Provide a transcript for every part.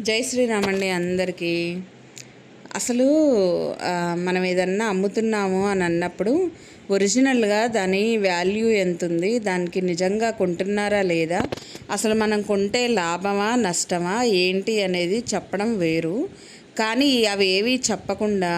జై శ్రీరామ్ అండి అందరికీ. అసలు మనం ఏదన్నా అమ్ముతున్నాము అని అన్నప్పుడు ఒరిజినల్గా దాని వాల్యూ ఎంత ఉంది, దానికి నిజంగా కొంటున్నారా లేదా, అసలు మనం కొంటే లాభమా నష్టమా ఏంటి అనేది చెప్పడం వేరు. కానీ అవి ఏవి చెప్పకుండా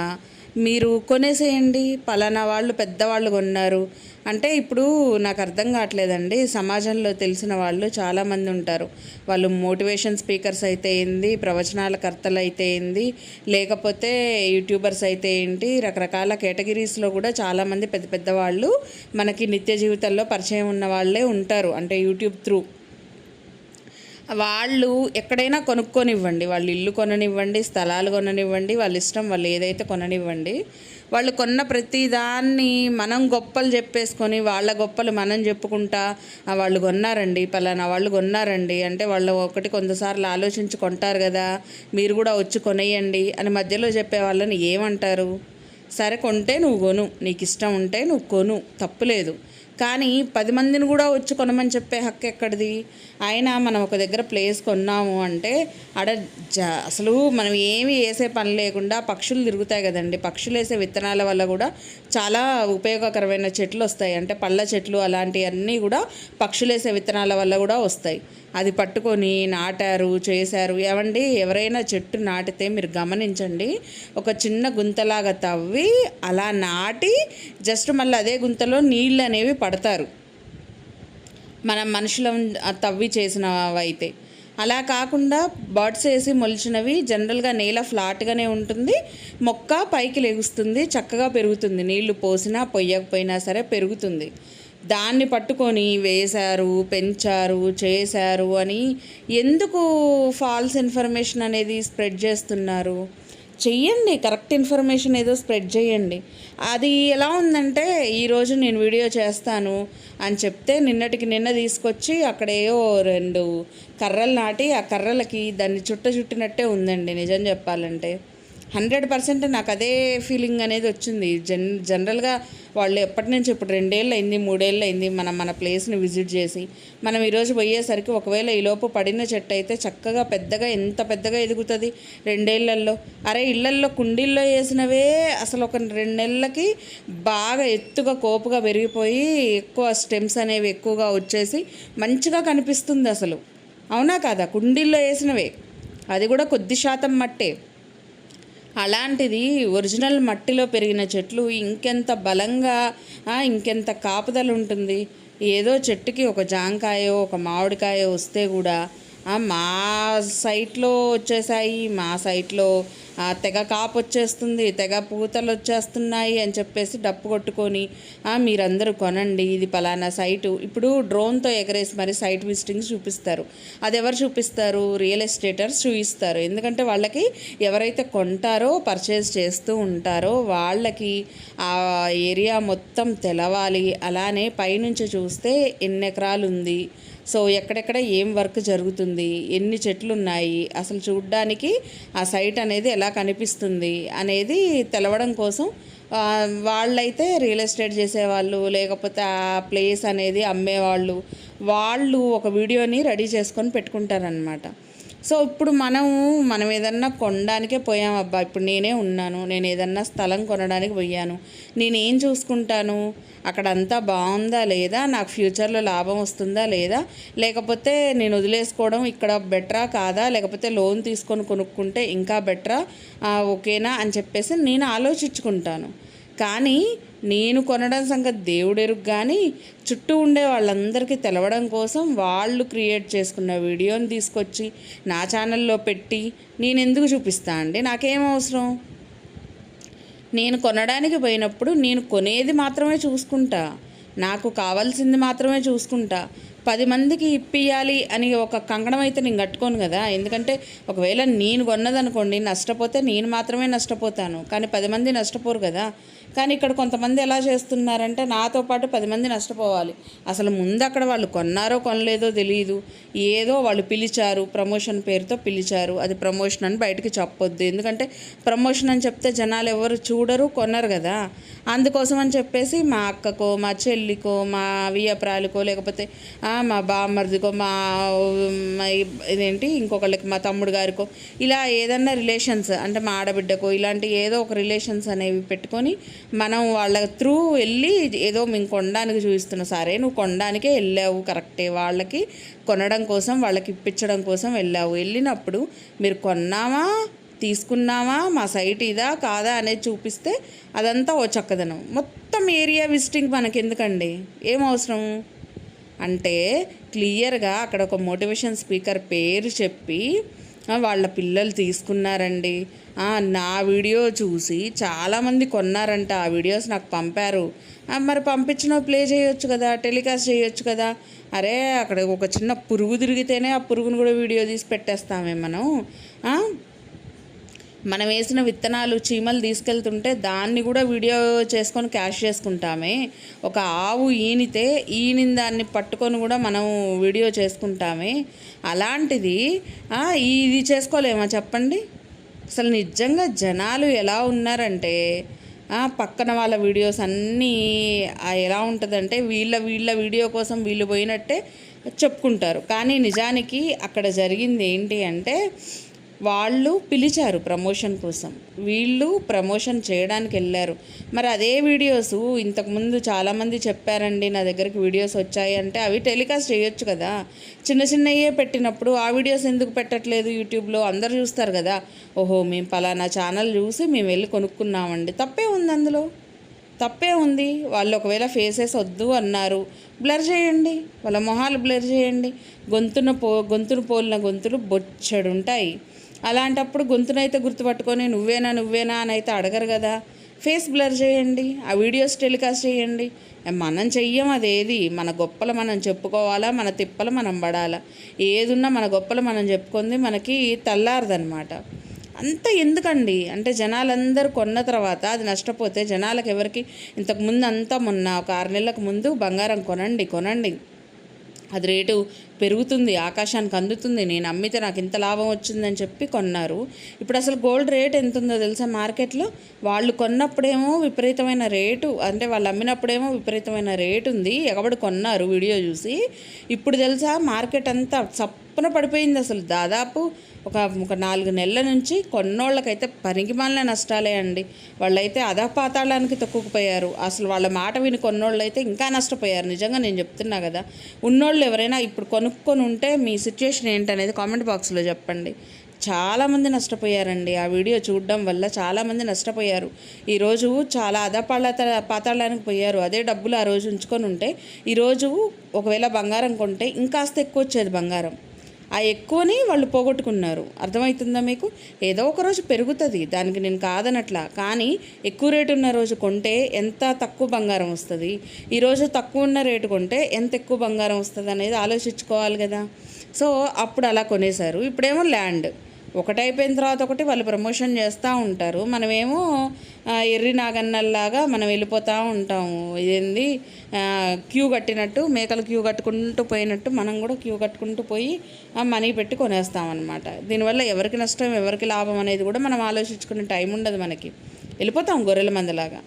మీరు కొనేసేయండి, పలానా వాళ్ళు పెద్దవాళ్ళు కొన్నారు అంటే ఇప్పుడు నాకు అర్థం కావట్లేదండి. సమాజంలో తెలిసిన వాళ్ళు చాలామంది ఉంటారు. వాళ్ళు మోటివేషన్ స్పీకర్స్ అయితే ఏంది, ప్రవచనాల కర్తలు అయితే ఏంది, లేకపోతే యూట్యూబర్స్ అయితే ఏంటి, రకరకాల కేటగిరీస్లో కూడా చాలామంది పెద్ద పెద్ద వాళ్ళు మనకి నిత్య జీవితంలో పరిచయం ఉన్న వాళ్ళే ఉంటారు. అంటే యూట్యూబ్ త్రూ వాళ్ళు ఎక్కడైనా కొనుక్కొనివ్వండి, వాళ్ళు ఇల్లు కొననివ్వండి, స్థలాలు కొననివ్వండి, వాళ్ళ ఇష్టం, వాళ్ళు ఏదైతే కొననివ్వండి. వాళ్ళు కొన్న ప్రతిదాన్ని మనం గొప్పలు చెప్పేసుకొని వాళ్ళ గొప్పలు మనం చెప్పుకుంటా వాళ్ళు కొన్నారండి, పలానా వాళ్ళు కొన్నారండి అంటే వాళ్ళు ఒకటి కొంతసార్లు ఆలోచించి కొంటారు కదా, మీరు కూడా వచ్చి కొనేయండి అని మధ్యలో చెప్పే వాళ్ళని ఏమంటారు? సరే కొంటే నువ్వు కొను, నీకు ఇష్టం ఉంటే నువ్వు కొను, తప్పులేదు. కానీ 10 మందిని కూడా వచ్చి కొనమని చెప్పే హక్కు ఎక్కడిది? అయినా మనం ఒక దగ్గర ప్లేస్ కొన్నాము అంటే ఆడ అసలు మనం ఏమి వేసే పని లేకుండా పక్షులు తిరుగుతాయి కదండి. పక్షులు వేసే విత్తనాల వల్ల కూడా చాలా ఉపయోగకరమైన చెట్లు వస్తాయి. అంటే పళ్ళ చెట్లు అలాంటివన్నీ కూడా పక్షులు వేసే విత్తనాల వల్ల కూడా వస్తాయి. అది పట్టుకొని నాటారు, చేశారు. ఏమండి, ఎవరైనా చెట్టు నాటితే మీరు గమనించండి, ఒక చిన్న గుంతలాగా తవ్వి అలా నాటి జస్ట్ మళ్ళీ అదే గుంతలో నీళ్ళు అనేవి పడతారు, మనం మనుషులం తవ్వి చేసినవైతే. అలా కాకుండా బర్డ్స్ వేసి మొలిచినవి జనరల్గా నేల ఫ్లాట్గానే ఉంటుంది, మొక్క పైకి లెగుస్తుంది, చక్కగా పెరుగుతుంది, నీళ్లు పోసినా పొయ్యకపోయినా సరే పెరుగుతుంది. దాన్ని పట్టుకొని వేశారు, పెంచారు, చేశారు అని ఎందుకు ఫాల్స్ ఇన్ఫర్మేషన్ అనేది స్ప్రెడ్ చేస్తున్నారు? చెయ్యండి, కరెక్ట్ ఇన్ఫర్మేషన్ ఏదో స్ప్రెడ్ చేయండి. అది ఎలా ఉందంటే, ఈరోజు నేను వీడియో చేస్తాను అని చెప్తే నిన్నటికి నిన్న తీసుకొచ్చి అక్కడ ఏవో 2 కర్రలు నాటి ఆ కర్రలకి దాన్ని చుట్టినట్టే ఉందండి. నిజం చెప్పాలంటే 100% నాకు అదే ఫీలింగ్ అనేది వచ్చింది. జనరల్గా వాళ్ళు ఎప్పటి నుంచి, ఇప్పుడు 2 ఏళ్ళు అయింది, 3 ఏళ్ళు అయింది మన ప్లేస్ని విజిట్ చేసి. మనం ఈరోజు పోయేసరికి ఒకవేళ ఈలోపు పడిన చెట్టు అయితే చక్కగా పెద్దగా, ఎంత పెద్దగా ఎదుగుతుంది 2 ఏళ్లలో. అరే, ఇళ్లల్లో కుండీల్లో వేసినవే అసలు ఒక 2 నెలలకి బాగా ఎత్తుగా కోపుగా పెరిగిపోయి ఎక్కువ స్టెమ్స్ అనేవి ఎక్కువగా వచ్చేసి మంచిగా కనిపిస్తుంది అసలు. అవునా కాదా? కుండీల్లో వేసినవే, అది కూడా కొద్ది శాతం మట్టే. అలాంటిది ఒరిజినల్ మట్టిలో పెరిగిన చెట్లు ఇంకెంత బలంగా, ఇంకెంత కాపుదల ఉంటుంది. ఏదో చెట్టుకి ఒక జాంకాయో ఒక మామిడికాయో వస్తే కూడా మా సైట్లో వచ్చేసాయి, మా సైట్లో తెగ కాపు వచ్చేస్తుంది, తెగ పూతలు వచ్చేస్తున్నాయి అని చెప్పేసి డప్పు కొట్టుకొని మీరందరూ కొనండి, ఇది పలానా సైటు. ఇప్పుడు డ్రోన్తో ఎగరేసి మరి సైట్ విజిటింగ్స్ చూపిస్తారు. అది ఎవరు చూపిస్తారు? రియల్ ఎస్టేటర్స్ చూపిస్తారు. ఎందుకంటే వాళ్ళకి ఎవరైతే కొంటారో, పర్చేజ్ చేస్తూ ఉంటారో వాళ్ళకి ఆ ఏరియా మొత్తం తెలవాలి. అలానే పైనుంచి చూస్తే ఎన్ని ఎకరాలు ఉంది, సో ఎక్కడెక్కడ ఏం వర్క్ జరుగుతుంది, ఎన్ని చెట్లు ఉన్నాయి, అసలు చూడ్డానికి ఆ సైట్ అనేది ఎలా కనిపిస్తుంది అనేది తెలవడం కోసం వాళ్ళైతే రియల్ ఎస్టేట్ చేసేవాళ్ళు, లేకపోతే ఆ ప్లేస్ అనేది అమ్మేవాళ్ళు, వాళ్ళు ఒక వీడియోని రెడీ చేసుకొని పెట్టుకుంటారనమాట. సో ఇప్పుడు మనం ఏదన్నా కొనడానికే పోయాం అబ్బా. ఇప్పుడు నేనే ఉన్నాను, నేను ఏదన్నా స్థలం కొనడానికి పోయాను, నేనేం చూసుకుంటాను? అక్కడ అంతా బాగుందా లేదా, నాకు ఫ్యూచర్లో లాభం వస్తుందా లేదా, లేకపోతే నేను వదిలేసుకోవడం ఇక్కడ బెటరా కాదా, లేకపోతే లోన్ తీసుకొని కొనుక్కుంటే ఇంకా బెటరా, ఓకేనా అని చెప్పేసి నేను ఆలోచించుకుంటాను. కానీ నేను కొనడం సంగతి దేవుడెరుగు. కానీ చుట్టూ ఉండే వాళ్ళందరికీ తెలవడం కోసం వాళ్ళు క్రియేట్ చేసుకున్న వీడియోని తీసుకొచ్చి నా ఛానల్లో పెట్టి నేను ఎందుకు చూపిస్తా అండి? నాకేం అవసరం? నేను కొనడానికి పోయినప్పుడు నేను కొనేది మాత్రమే చూసుకుంటా, నాకు కావాల్సింది మాత్రమే చూసుకుంటా. 10 మందికి ఇప్పియాలి అని ఒక కంకణం అయితే నేను కట్టుకోను కదా. ఎందుకంటే ఒకవేళ నేను కొన్నదనుకోండి, నష్టపోతే నేను మాత్రమే నష్టపోతాను, కానీ 10 మంది నష్టపోరు కదా. కానీ ఇక్కడ కొంతమంది ఎలా చేస్తున్నారంటే నాతో పాటు 10 మంది నష్టపోవాలి. అసలు ముందు అక్కడ వాళ్ళు కొన్నారో కొనలేదో తెలియదు. ఏదో వాళ్ళు పిలిచారు, ప్రమోషన్ పేరుతో పిలిచారు, అది ప్రమోషన్ అని బయటికి చెప్పొద్దు. ఎందుకంటే ప్రమోషన్ అని చెప్తే జనాలు ఎవరు చూడరు, కొనరు కదా. అందుకోసం అని చెప్పేసి మా అక్కకో, మా చెల్లికో, మా వియ్యప్రాలకో, లేకపోతే మా బామ్మర్దికో, ఇదేంటి ఇంకొకళ్ళకి మా తమ్ముడు గారికో, ఇలా ఏదన్నా రిలేషన్స్ అంటే మా ఆడబిడ్డకో ఇలాంటి ఏదో ఒక రిలేషన్స్ అనేవి పెట్టుకొని మనం వాళ్ళ త్రూ వెళ్ళి ఏదో మేము కొనడానికి చూపిస్తున్నాం. సరే నువ్వు కొనడానికే వెళ్ళావు కరెక్టే, వాళ్ళకి కొనడం కోసం వాళ్ళకి ఇప్పించడం కోసం వెళ్ళినప్పుడు మీరు కొన్నామా తీసుకున్నామా మా సైట్ ఇదా కాదా అనేది చూపిస్తే అదంతా ఓ చక్కదనం. మొత్తం ఏరియా విజిటింగ్ మనకి ఎందుకండి, ఏం అవసరం అంటే క్లియర్గా అక్కడ ఒక మోటివేషన్ స్పీకర్ పేరు చెప్పి వాళ్ళ పిల్లలు తీసుకున్నారండి, నా వీడియో చూసి చాలామంది కొన్నారంట, ఆ వీడియోస్ నాకు పంపారు, మరి పంపించిన ప్లే చేయొచ్చు కదా, టెలికాస్ట్ చేయొచ్చు కదా. అరే అక్కడ ఒక చిన్న పురుగు తిరిగితేనే ఆ పురుగును కూడా వీడియో తీసి పెట్టేస్తామే మనం వేసిన విత్తనాలు చీమలు తీసుకెళ్తుంటే దాన్ని కూడా వీడియో చేసుకొని క్యాష్ చేసుకుంటామే. ఒక ఆవు ఈనిన దాన్ని పట్టుకొని కూడా మనం వీడియో చేసుకుంటామే. అలాంటిది ఇది చేసుకోలేమా చెప్పండి. అసలు నిజంగా జనాలు ఎలా ఉన్నారంటే పక్కన వాళ్ళ వీడియోస్ అన్నీ ఎలా ఉంటుందంటే వీళ్ళ వీడియో కోసం వీళ్ళు పోయినట్టే చెప్పుకుంటారు. కానీ నిజానికి అక్కడ జరిగింది ఏంటి అంటే వాళ్ళు పిలిచారు ప్రమోషన్ కోసం, వీళ్ళు ప్రమోషన్ చేయడానికి వెళ్ళారు. మరి అదే వీడియోస్ ఇంతకుముందు చాలామంది చెప్పారండి నా దగ్గరికి వీడియోస్ వచ్చాయి అంటే అవి టెలికాస్ట్ చేయొచ్చు కదా. చిన్నయే పెట్టినప్పుడు ఆ వీడియోస్ ఎందుకు పెట్టట్లేదు యూట్యూబ్లో? అందరు చూస్తారు కదా, ఓహో మేము పలానా ఛానల్ చూసి మేము వెళ్ళి కొనుక్కున్నామండి, తప్పే ఉంది అందులో, తప్పే ఉంది. వాళ్ళు ఒకవేళ ఫేసెస్ వద్దు అన్నారు, బ్లర్ చేయండి, వాళ్ళ మొహాలు బ్లర్ చేయండి. గొంతును పోలిన గొంతులు బొచ్చడుంటాయి. అలాంటప్పుడు గొంతునైతే గుర్తుపట్టుకొని నువ్వేనా అని అయితే అడగరు కదా. ఫేస్ బ్లర్ చేయండి, ఆ వీడియోస్ టెలికాస్ట్ చేయండి. మనం చెయ్యం అదేది, మన గొప్పలు మనం చెప్పుకోవాలా, మన తిప్పలు మనం పడాలా. ఏదున్నా మన గొప్పలు మనం చెప్పుకుంది మనకి తెల్లారదనమాట. అంత ఎందుకండి అంటే జనాలందరూ కొన్న తర్వాత అది నష్టపోతే జనాలకు ఎవరికి ఇంతకుముందు అంతా మొన్న ఒక 6 నెలలకు ముందు బంగారం కొనండి, అది రేటు పెరుగుతుంది, ఆకాశానికి అందుతుంది, నేను అమ్మితే నాకు ఇంత లాభం వచ్చిందని చెప్పి కొన్నారు. ఇప్పుడు అసలు గోల్డ్ రేట్ ఎంత ఉందో తెలుసా మార్కెట్లో? వాళ్ళు కొన్నప్పుడేమో విపరీతమైన రేటు, అంటే వాళ్ళు అమ్మినప్పుడేమో విపరీతమైన రేటు ఉంది, ఎగబడి కొన్నారు వీడియో చూసి. ఇప్పుడు తెలుసా మార్కెట్ అంతా చప్పున పడిపోయింది. అసలు దాదాపు ఒక 4 నెలల నుంచి కొన్నోళ్ళకైతే పనికిమాలిన నష్టాలే అండి. వాళ్ళైతే అధపాతాళానికి తొక్కుకుపోయారు. అసలు వాళ్ళ మాట విని కొన్నోళ్ళు అయితే ఇంకా నష్టపోయారు. నిజంగా నేను చెప్తున్నా కదా. ఉన్నోళ్ళు ఎవరైనా ఇప్పుడు కొనుక్కొని ఉంటే మీ సిచ్యుయేషన్ ఏంటనేది కామెంట్ బాక్స్లో చెప్పండి. చాలామంది నష్టపోయారండి ఆ వీడియో చూడడం వల్ల, చాలామంది నష్టపోయారు. ఈరోజు చాలా పాతాళానికి పోయారు. అదే డబ్బులు ఆ రోజు ఉంచుకొని ఉంటే ఈరోజు ఒకవేళ బంగారం కొంటే ఇంకాస్త ఎక్కువ వచ్చేది బంగారం. ఆ ఎక్కువని వాళ్ళు పోగొట్టుకున్నారు. అర్థమవుతుందా మీకు? ఏదో ఒక రోజు పెరుగుతుంది, దానికి నేను కాదనట్లా. కానీ ఎక్కువ రేటు ఉన్న రోజు కొంటే ఎంత తక్కువ బంగారం వస్తుంది, ఈరోజు తక్కువ ఉన్న రేటు కొంటే ఎంత ఎక్కువ బంగారం వస్తుంది అనేది ఆలోచించుకోవాలి కదా. సో అప్పుడు అలా కొనేశారు. ఇప్పుడేమో ల్యాండ్ ఒకటైపోయిన తర్వాత ఒకటి వాళ్ళు ప్రమోషన్ చేస్తూ ఉంటారు. మనమేమో ఎర్రి నాగన్నల్లాగా మనం వెళ్ళిపోతూ ఉంటాము. ఇదేంది క్యూ కట్టినట్టు, మేకలు క్యూ కట్టుకుంటూ పోయినట్టు మనం కూడా క్యూ కట్టుకుంటూ పోయి మనీ పెట్టి కొనేస్తామన్నమాట. దీనివల్ల ఎవరికి నష్టం ఎవరికి లాభం అనేది కూడా మనం ఆలోచించుకునే టైం ఉండదు మనకి. వెళ్ళిపోతాం గొర్రెల మందలాగా.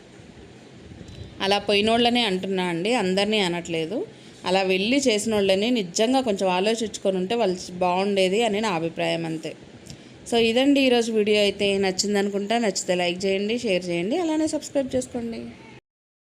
అలా పోయినోళ్ళనే అంటున్నా అండి, అందరినీ అనట్లేదు. అలా వెళ్ళి చేసిన వాళ్ళని నిజంగా కొంచెం ఆలోచించుకొని ఉంటే వాళ్ళు బాగుండేది అని నా అభిప్రాయం, అంతే. సో ఇదండి ఈరోజు వీడియో అయితే. నచ్చిందనుకుంటా, నచ్చితే లైక్ చేయండి, షేర్ చేయండి, అలానే సబ్స్క్రైబ్ చేసుకోండి.